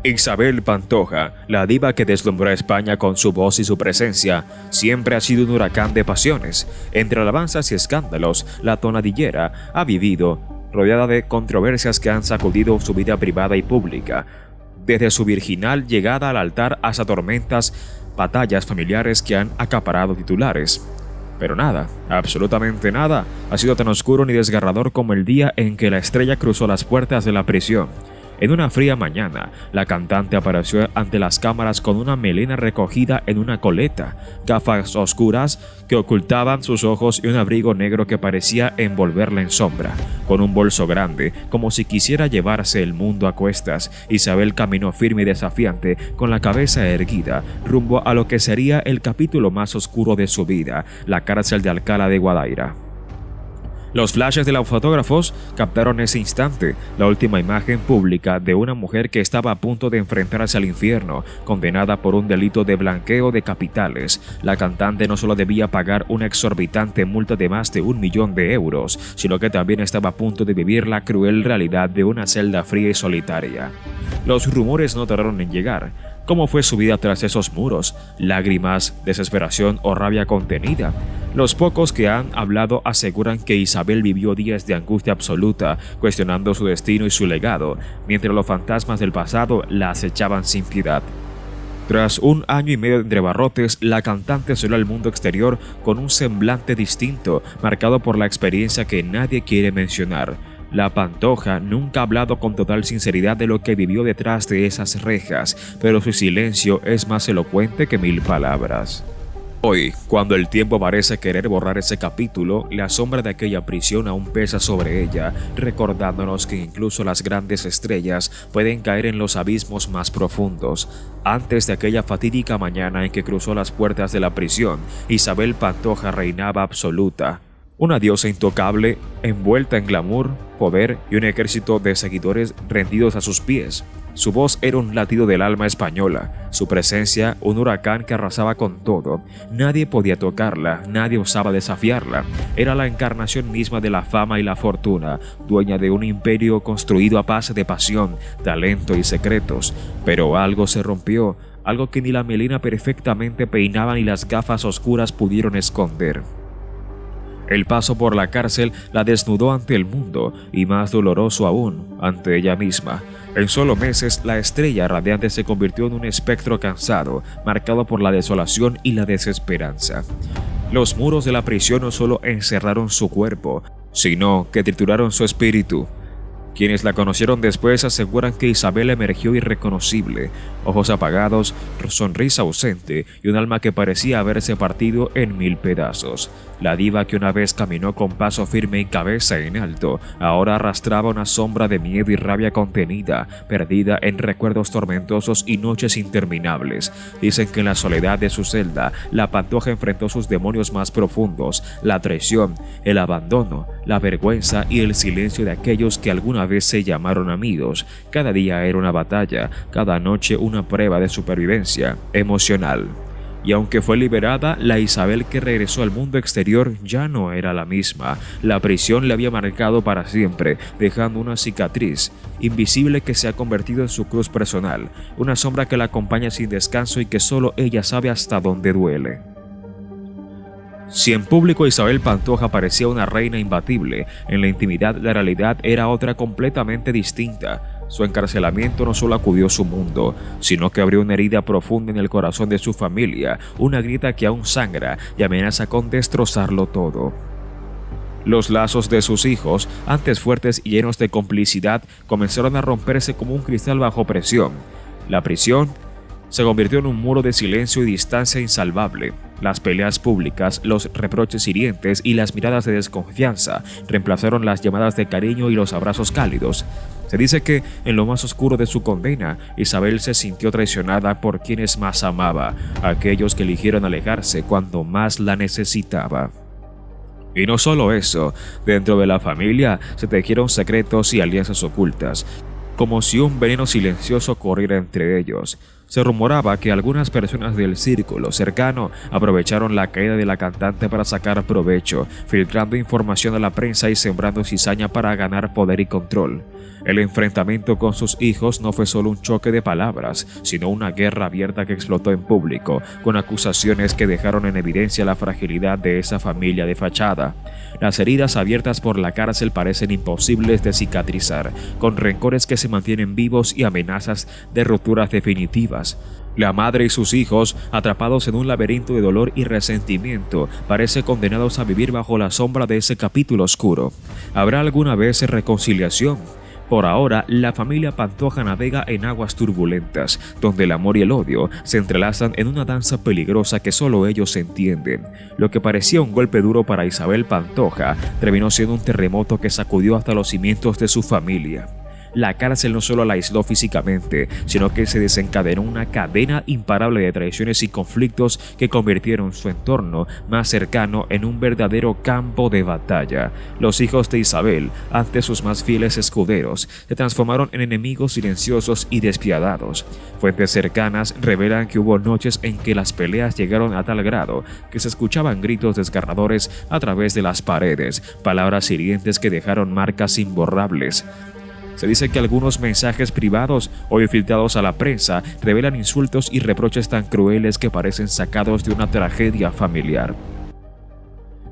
Isabel Pantoja, la diva que deslumbró a España con su voz y su presencia, siempre ha sido un huracán de pasiones. Entre alabanzas y escándalos, la tonadillera ha vivido rodeada de controversias que han sacudido su vida privada y pública, desde su virginal llegada al altar hasta tormentas, batallas familiares que han acaparado titulares. Pero nada, absolutamente nada, ha sido tan oscuro ni desgarrador como el día en que la estrella cruzó las puertas de la prisión. En una fría mañana, la cantante apareció ante las cámaras con una melena recogida en una coleta, gafas oscuras que ocultaban sus ojos y un abrigo negro que parecía envolverla en sombra. Con un bolso grande, como si quisiera llevarse el mundo a cuestas, Isabel caminó firme y desafiante, con la cabeza erguida, rumbo a lo que sería el capítulo más oscuro de su vida, la cárcel de Alcalá de Guadaira. Los flashes de los fotógrafos captaron ese instante, la última imagen pública de una mujer que estaba a punto de enfrentarse al infierno, condenada por un delito de blanqueo de capitales. La cantante no solo debía pagar una exorbitante multa de más de 1 millón de euros, sino que también estaba a punto de vivir la cruel realidad de una celda fría y solitaria. Los rumores no tardaron en llegar. ¿Cómo fue su vida tras esos muros? ¿Lágrimas, desesperación o rabia contenida? Los pocos que han hablado aseguran que Isabel vivió días de angustia absoluta, cuestionando su destino y su legado, mientras los fantasmas del pasado la acechaban sin piedad. Tras 1 año y medio entre barrotes, la cantante salió al mundo exterior con un semblante distinto, marcado por la experiencia que nadie quiere mencionar. La Pantoja nunca ha hablado con total sinceridad de lo que vivió detrás de esas rejas, pero su silencio es más elocuente que 1000 palabras. Hoy, cuando el tiempo parece querer borrar ese capítulo, la sombra de aquella prisión aún pesa sobre ella, recordándonos que incluso las grandes estrellas pueden caer en los abismos más profundos. Antes de aquella fatídica mañana en que cruzó las puertas de la prisión, Isabel Pantoja reinaba absoluta. Una diosa intocable, envuelta en glamour, poder y un ejército de seguidores rendidos a sus pies. Su voz era un latido del alma española, su presencia un huracán que arrasaba con todo. Nadie podía tocarla, nadie osaba desafiarla. Era la encarnación misma de la fama y la fortuna, dueña de un imperio construido a base de pasión, talento y secretos. Pero algo se rompió, algo que ni la melena perfectamente peinada ni las gafas oscuras pudieron esconder. El paso por la cárcel la desnudó ante el mundo y, más doloroso aún, ante ella misma. En solo meses, la estrella radiante se convirtió en un espectro cansado, marcado por la desolación y la desesperanza. Los muros de la prisión no solo encerraron su cuerpo, sino que trituraron su espíritu. Quienes la conocieron después aseguran que Isabel emergió irreconocible, ojos apagados, sonrisa ausente y un alma que parecía haberse partido en 1000 pedazos. La diva que una vez caminó con paso firme y cabeza en alto, ahora arrastraba una sombra de miedo y rabia contenida, perdida en recuerdos tormentosos y noches interminables. Dicen que en la soledad de su celda, la Pantoja enfrentó sus demonios más profundos, la traición, el abandono, la vergüenza y el silencio de aquellos que alguna vez se llamaron amigos. Cada día era una batalla, cada noche una prueba de supervivencia emocional. Y aunque fue liberada, la Isabel que regresó al mundo exterior ya no era la misma. La prisión le había marcado para siempre, dejando una cicatriz invisible que se ha convertido en su cruz personal, una sombra que la acompaña sin descanso y que solo ella sabe hasta dónde duele. Si en público Isabel Pantoja parecía una reina imbatible, en la intimidad la realidad era otra completamente distinta. Su encarcelamiento no solo acudió a su mundo, sino que abrió una herida profunda en el corazón de su familia, una grieta que aún sangra y amenaza con destrozarlo todo. Los lazos de sus hijos, antes fuertes y llenos de complicidad, comenzaron a romperse como un cristal bajo presión. La prisión se convirtió en un muro de silencio y distancia insalvable. Las peleas públicas, los reproches hirientes y las miradas de desconfianza reemplazaron las llamadas de cariño y los abrazos cálidos. Se dice que, en lo más oscuro de su condena, Isabel se sintió traicionada por quienes más amaba, aquellos que eligieron alejarse cuando más la necesitaba. Y no solo eso, dentro de la familia se tejieron secretos y alianzas ocultas, como si un veneno silencioso corriera entre ellos. Se rumoraba que algunas personas del círculo cercano aprovecharon la caída de la cantante para sacar provecho, filtrando información a la prensa y sembrando cizaña para ganar poder y control. El enfrentamiento con sus hijos no fue solo un choque de palabras, sino una guerra abierta que explotó en público, con acusaciones que dejaron en evidencia la fragilidad de esa familia de fachada. Las heridas abiertas por la cárcel parecen imposibles de cicatrizar, con rencores que se mantienen vivos y amenazas de rupturas definitivas. La madre y sus hijos, atrapados en un laberinto de dolor y resentimiento, parecen condenados a vivir bajo la sombra de ese capítulo oscuro. ¿Habrá alguna vez reconciliación? Por ahora, la familia Pantoja navega en aguas turbulentas, donde el amor y el odio se entrelazan en una danza peligrosa que solo ellos entienden. Lo que parecía un golpe duro para Isabel Pantoja terminó siendo un terremoto que sacudió hasta los cimientos de su familia. La cárcel no solo la aisló físicamente, sino que se desencadenó una cadena imparable de traiciones y conflictos que convirtieron su entorno más cercano en un verdadero campo de batalla. Los hijos de Isabel, ante sus más fieles escuderos, se transformaron en enemigos silenciosos y despiadados. Fuentes cercanas revelan que hubo noches en que las peleas llegaron a tal grado que se escuchaban gritos desgarradores a través de las paredes, palabras hirientes que dejaron marcas imborrables. Se dice que algunos mensajes privados, hoy filtrados a la prensa, revelan insultos y reproches tan crueles que parecen sacados de una tragedia familiar.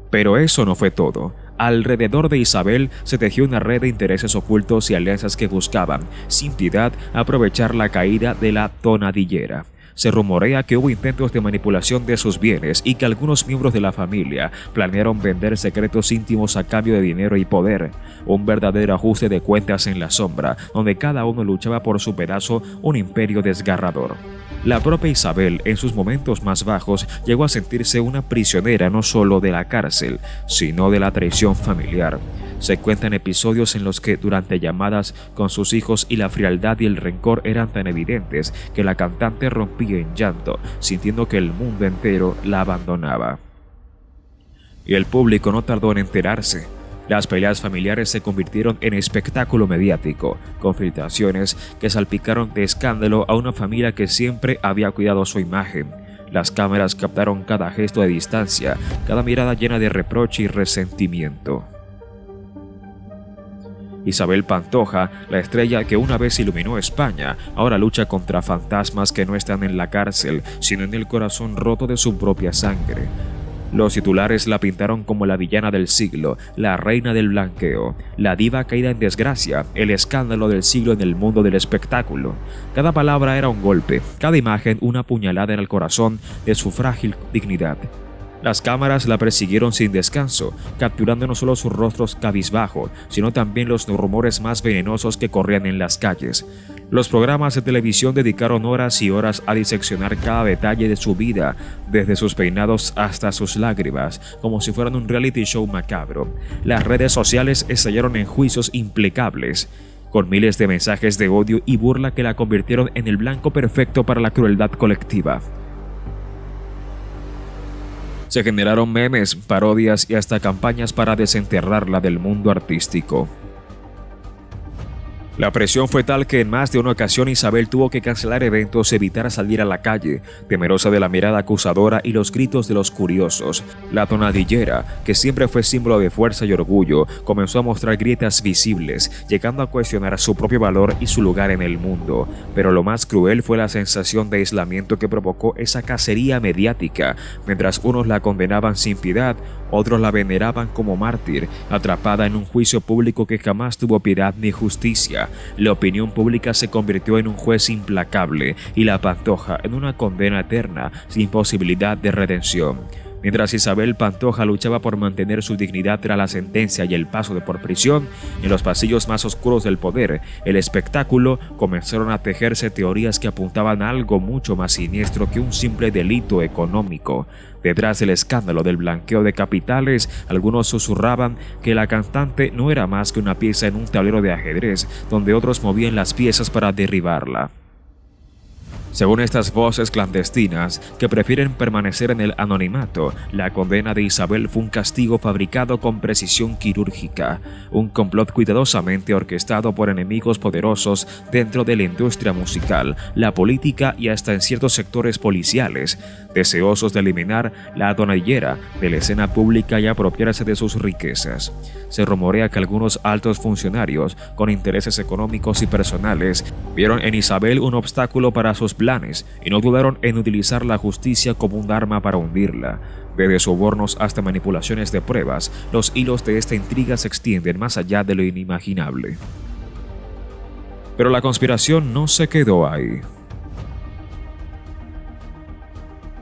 Pero eso no fue todo. Alrededor de Isabel se tejió una red de intereses ocultos y alianzas que buscaban, sin piedad, aprovechar la caída de la tonadillera. Se rumorea que hubo intentos de manipulación de sus bienes y que algunos miembros de la familia planearon vender secretos íntimos a cambio de dinero y poder. Un verdadero ajuste de cuentas en la sombra, donde cada uno luchaba por su pedazo, un imperio desgarrador. La propia Isabel, en sus momentos más bajos, llegó a sentirse una prisionera no solo de la cárcel, sino de la traición familiar. Se cuentan episodios en los que, durante llamadas con sus hijos y la frialdad y el rencor eran tan evidentes que la cantante rompía en llanto, sintiendo que el mundo entero la abandonaba. Y el público no tardó en enterarse. Las peleas familiares se convirtieron en espectáculo mediático, con filtraciones que salpicaron de escándalo a una familia que siempre había cuidado su imagen. Las cámaras captaron cada gesto de distancia, cada mirada llena de reproche y resentimiento. Isabel Pantoja, la estrella que una vez iluminó España, ahora lucha contra fantasmas que no están en la cárcel, sino en el corazón roto de su propia sangre. Los titulares la pintaron como la villana del siglo, la reina del blanqueo, la diva caída en desgracia, el escándalo del siglo en el mundo del espectáculo. Cada palabra era un golpe, cada imagen una puñalada en el corazón de su frágil dignidad. Las cámaras la persiguieron sin descanso, capturando no solo sus rostros cabizbajos, sino también los rumores más venenosos que corrían en las calles. Los programas de televisión dedicaron horas y horas a diseccionar cada detalle de su vida, desde sus peinados hasta sus lágrimas, como si fueran un reality show macabro. Las redes sociales estallaron en juicios implacables, con miles de mensajes de odio y burla que la convirtieron en el blanco perfecto para la crueldad colectiva. Se generaron memes, parodias y hasta campañas para desenterrarla del mundo artístico. La presión fue tal que en más de una ocasión Isabel tuvo que cancelar eventos y evitar salir a la calle, temerosa de la mirada acusadora y los gritos de los curiosos. La tonadillera, que siempre fue símbolo de fuerza y orgullo, comenzó a mostrar grietas visibles, llegando a cuestionar su propio valor y su lugar en el mundo. Pero lo más cruel fue la sensación de aislamiento que provocó esa cacería mediática. Mientras unos la condenaban sin piedad, otros la veneraban como mártir, atrapada en un juicio público que jamás tuvo piedad ni justicia. La opinión pública se convirtió en un juez implacable y la Pantoja en una condena eterna sin posibilidad de redención. Mientras Isabel Pantoja luchaba por mantener su dignidad tras la sentencia y el paso por prisión, en los pasillos más oscuros del poder, el espectáculo, comenzaron a tejerse teorías que apuntaban a algo mucho más siniestro que un simple delito económico. Detrás del escándalo del blanqueo de capitales, algunos susurraban que la cantante no era más que una pieza en un tablero de ajedrez, donde otros movían las piezas para derribarla. Según estas voces clandestinas, que prefieren permanecer en el anonimato, la condena de Isabel fue un castigo fabricado con precisión quirúrgica, un complot cuidadosamente orquestado por enemigos poderosos dentro de la industria musical, la política y hasta en ciertos sectores policiales, deseosos de eliminar la tonadillera de la escena pública y apropiarse de sus riquezas. Se rumorea que algunos altos funcionarios, con intereses económicos y personales, vieron en Isabel un obstáculo para sus planes y no dudaron en utilizar la justicia como un arma para hundirla. Desde sobornos hasta manipulaciones de pruebas, los hilos de esta intriga se extienden más allá de lo inimaginable. Pero la conspiración no se quedó ahí.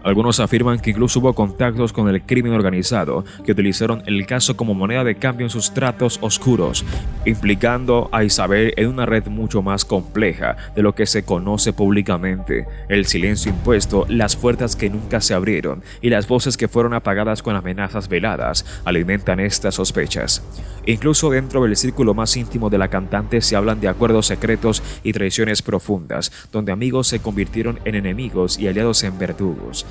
Algunos afirman que incluso hubo contactos con el crimen organizado, que utilizaron el caso como moneda de cambio en sus tratos oscuros, implicando a Isabel en una red mucho más compleja de lo que se conoce públicamente. El silencio impuesto, las puertas que nunca se abrieron y las voces que fueron apagadas con amenazas veladas alimentan estas sospechas. Incluso dentro del círculo más íntimo de la cantante se hablan de acuerdos secretos y traiciones profundas, donde amigos se convirtieron en enemigos y aliados en verdugos.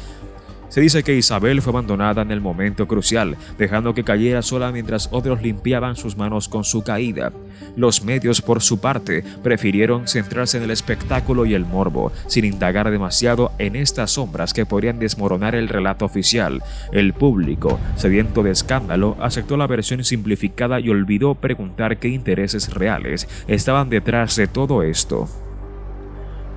Se dice que Isabel fue abandonada en el momento crucial, dejando que cayera sola mientras otros limpiaban sus manos con su caída. Los medios, por su parte, prefirieron centrarse en el espectáculo y el morbo, sin indagar demasiado en estas sombras que podrían desmoronar el relato oficial. El público, sediento de escándalo, aceptó la versión simplificada y olvidó preguntar qué intereses reales estaban detrás de todo esto.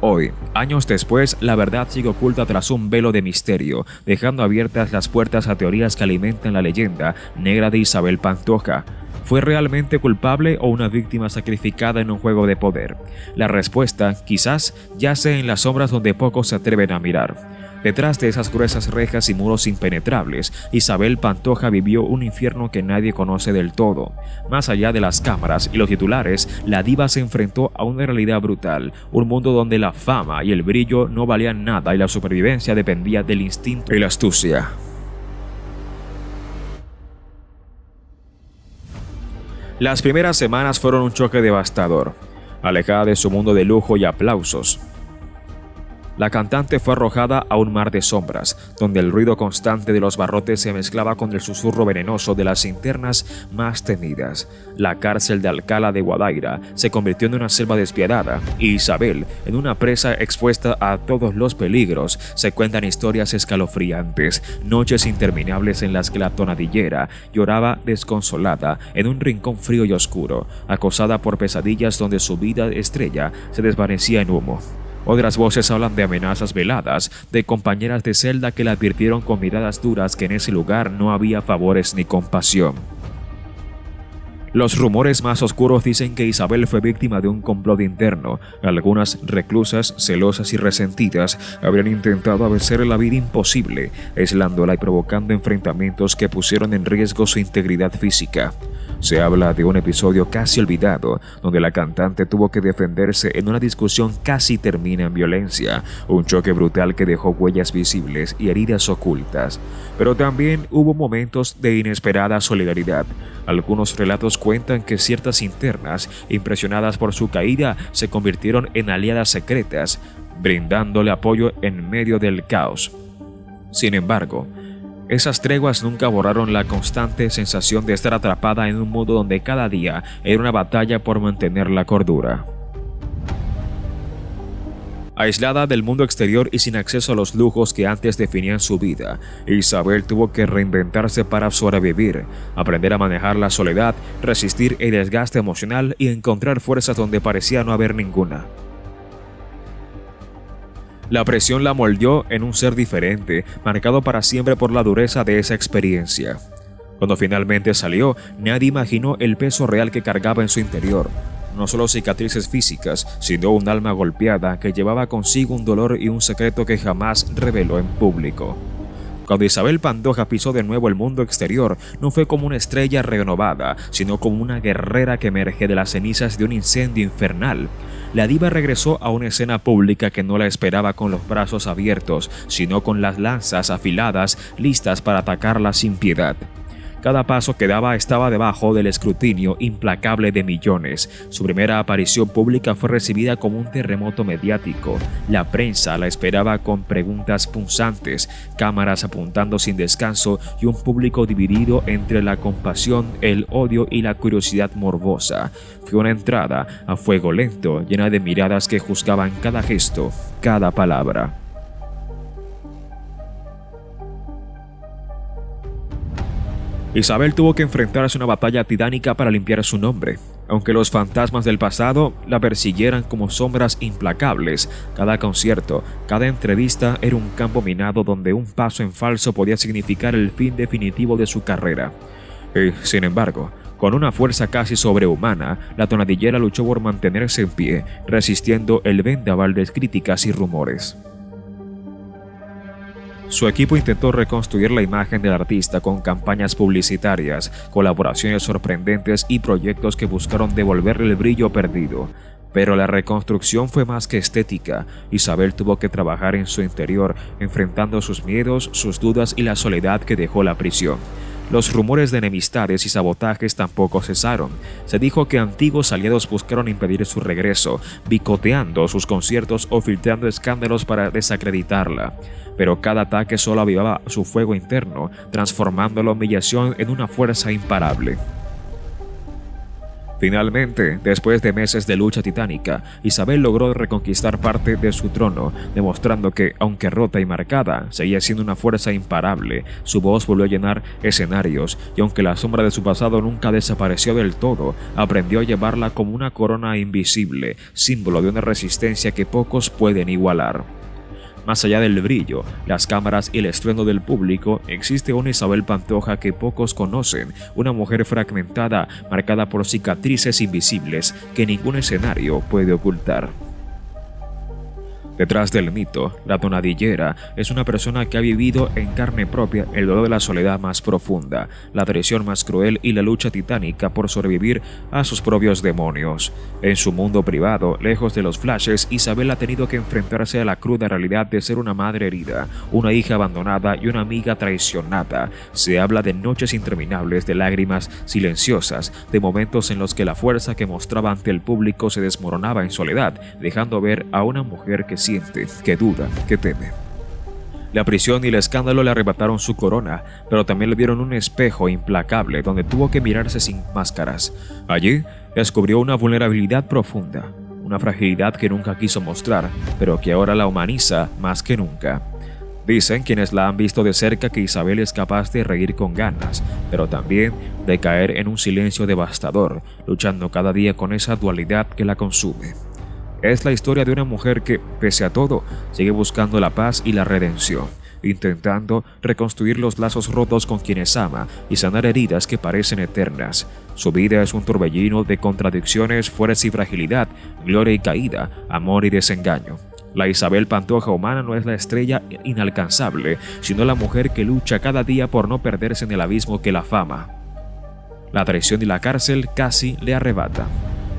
Hoy, años después, la verdad sigue oculta tras un velo de misterio, dejando abiertas las puertas a teorías que alimentan la leyenda negra de Isabel Pantoja. ¿Fue realmente culpable o una víctima sacrificada en un juego de poder? La respuesta, quizás, yace en las sombras donde pocos se atreven a mirar. Detrás de esas gruesas rejas y muros impenetrables, Isabel Pantoja vivió un infierno que nadie conoce del todo. Más allá de las cámaras y los titulares, la diva se enfrentó a una realidad brutal, un mundo donde la fama y el brillo no valían nada y la supervivencia dependía del instinto y la astucia. Las primeras semanas fueron un choque devastador. Alejada de su mundo de lujo y aplausos, la cantante fue arrojada a un mar de sombras, donde el ruido constante de los barrotes se mezclaba con el susurro venenoso de las linternas más temidas. La cárcel de Alcalá de Guadaira se convirtió en una selva despiadada, y Isabel, en una presa expuesta a todos los peligros. Se cuentan historias escalofriantes, noches interminables en las que la tonadillera lloraba desconsolada en un rincón frío y oscuro, acosada por pesadillas donde su vida estrella se desvanecía en humo. Otras voces hablan de amenazas veladas, de compañeras de celda que la advirtieron con miradas duras que en ese lugar no había favores ni compasión. Los rumores más oscuros dicen que Isabel fue víctima de un complot interno. Algunas reclusas, celosas y resentidas, habrían intentado hacerle la vida imposible, aislándola y provocando enfrentamientos que pusieron en riesgo su integridad física. Se habla de un episodio casi olvidado, donde la cantante tuvo que defenderse en una discusión casi termina en violencia, un choque brutal que dejó huellas visibles y heridas ocultas. Pero también hubo momentos de inesperada solidaridad. Algunos relatos cuentan que ciertas internas, impresionadas por su caída, se convirtieron en aliadas secretas, brindándole apoyo en medio del caos. Sin embargo, esas treguas nunca borraron la constante sensación de estar atrapada en un mundo donde cada día era una batalla por mantener la cordura. Aislada del mundo exterior y sin acceso a los lujos que antes definían su vida, Isabel tuvo que reinventarse para sobrevivir, aprender a manejar la soledad, resistir el desgaste emocional y encontrar fuerzas donde parecía no haber ninguna. La presión la moldeó en un ser diferente, marcado para siempre por la dureza de esa experiencia. Cuando finalmente salió, nadie imaginó el peso real que cargaba en su interior. No solo cicatrices físicas, sino un alma golpeada que llevaba consigo un dolor y un secreto que jamás reveló en público. Cuando Isabel Pantoja pisó de nuevo el mundo exterior, no fue como una estrella renovada, sino como una guerrera que emerge de las cenizas de un incendio infernal. La diva regresó a una escena pública que no la esperaba con los brazos abiertos, sino con las lanzas afiladas, listas para atacarla sin piedad. Cada paso que daba estaba debajo del escrutinio implacable de millones. Su primera aparición pública fue recibida como un terremoto mediático. La prensa la esperaba con preguntas punzantes, cámaras apuntando sin descanso y un público dividido entre la compasión, el odio y la curiosidad morbosa. Fue una entrada a fuego lento, llena de miradas que juzgaban cada gesto, cada palabra. Isabel tuvo que enfrentarse a una batalla titánica para limpiar su nombre. Aunque los fantasmas del pasado la persiguieran como sombras implacables, cada concierto, cada entrevista era un campo minado donde un paso en falso podía significar el fin definitivo de su carrera. Y, sin embargo, con una fuerza casi sobrehumana, la tonadillera luchó por mantenerse en pie, resistiendo el vendaval de críticas y rumores. Su equipo intentó reconstruir la imagen del artista con campañas publicitarias, colaboraciones sorprendentes y proyectos que buscaron devolverle el brillo perdido. Pero la reconstrucción fue más que estética. Isabel tuvo que trabajar en su interior, enfrentando sus miedos, sus dudas y la soledad que dejó la prisión. Los rumores de enemistades y sabotajes tampoco cesaron. Se dijo que antiguos aliados buscaron impedir su regreso, bicoteando sus conciertos o filtrando escándalos para desacreditarla. Pero cada ataque solo avivaba su fuego interno, transformando la humillación en una fuerza imparable. Finalmente, después de meses de lucha titánica, Isabel logró reconquistar parte de su trono, demostrando que, aunque rota y marcada, seguía siendo una fuerza imparable. Su voz volvió a llenar escenarios, y aunque la sombra de su pasado nunca desapareció del todo, aprendió a llevarla como una corona invisible, símbolo de una resistencia que pocos pueden igualar. Más allá del brillo, las cámaras y el estruendo del público, existe una Isabel Pantoja que pocos conocen, una mujer fragmentada, marcada por cicatrices invisibles que ningún escenario puede ocultar. Detrás del mito, la tonadillera es una persona que ha vivido en carne propia el dolor de la soledad más profunda, la traición más cruel y la lucha titánica por sobrevivir a sus propios demonios. En su mundo privado, lejos de los flashes, Isabel ha tenido que enfrentarse a la cruda realidad de ser una madre herida, una hija abandonada y una amiga traicionada. Se habla de noches interminables, de lágrimas silenciosas, de momentos en los que la fuerza que mostraba ante el público se desmoronaba en soledad, dejando ver a una mujer que siente, que duda, que teme. La prisión y el escándalo le arrebataron su corona, pero también le dieron un espejo implacable donde tuvo que mirarse sin máscaras. Allí descubrió una vulnerabilidad profunda, una fragilidad que nunca quiso mostrar, pero que ahora la humaniza más que nunca. Dicen quienes la han visto de cerca que Isabel es capaz de reír con ganas, pero también de caer en un silencio devastador, luchando cada día con esa dualidad que la consume. Es la historia de una mujer que, pese a todo, sigue buscando la paz y la redención, intentando reconstruir los lazos rotos con quienes ama y sanar heridas que parecen eternas. Su vida es un torbellino de contradicciones, fuerza y fragilidad, gloria y caída, amor y desengaño. La Isabel Pantoja humana no es la estrella inalcanzable, sino la mujer que lucha cada día por no perderse en el abismo que la fama, la traición y la cárcel casi le arrebata.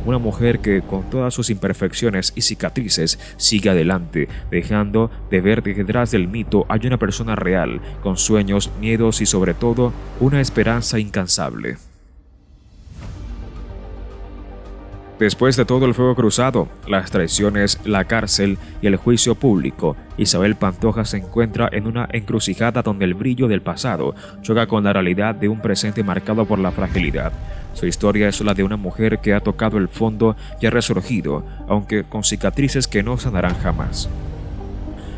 Una mujer que, con todas sus imperfecciones y cicatrices, sigue adelante, dejando de ver que detrás del mito hay una persona real, con sueños, miedos y sobre todo, una esperanza incansable. Después de todo el fuego cruzado, las traiciones, la cárcel y el juicio público, Isabel Pantoja se encuentra en una encrucijada donde el brillo del pasado choca con la realidad de un presente marcado por la fragilidad. Su historia es la de una mujer que ha tocado el fondo y ha resurgido, aunque con cicatrices que no sanarán jamás.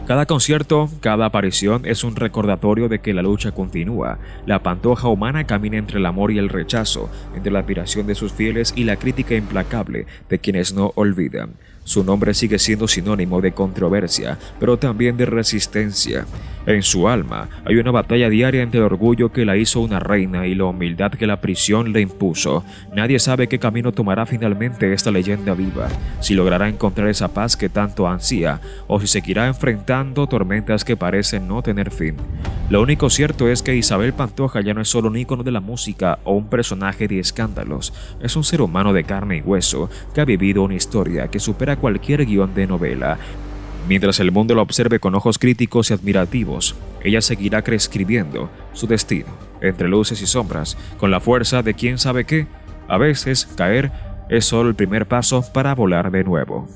Cada concierto, cada aparición es un recordatorio de que la lucha continúa. La Pantoja humana camina entre el amor y el rechazo, entre la admiración de sus fieles y la crítica implacable de quienes no olvidan. Su nombre sigue siendo sinónimo de controversia, pero también de resistencia. En su alma hay una batalla diaria entre el orgullo que la hizo una reina y la humildad que la prisión le impuso. Nadie sabe qué camino tomará finalmente esta leyenda viva, si logrará encontrar esa paz que tanto ansía, o si seguirá enfrentando tormentas que parecen no tener fin. Lo único cierto es que Isabel Pantoja ya no es solo un ícono de la música o un personaje de escándalos, es un ser humano de carne y hueso que ha vivido una historia que supera cualquier guión de novela. Mientras el mundo la observe con ojos críticos y admirativos, ella seguirá reescribiendo su destino entre luces y sombras, con la fuerza de quién sabe qué. A veces caer es solo el primer paso para volar de nuevo.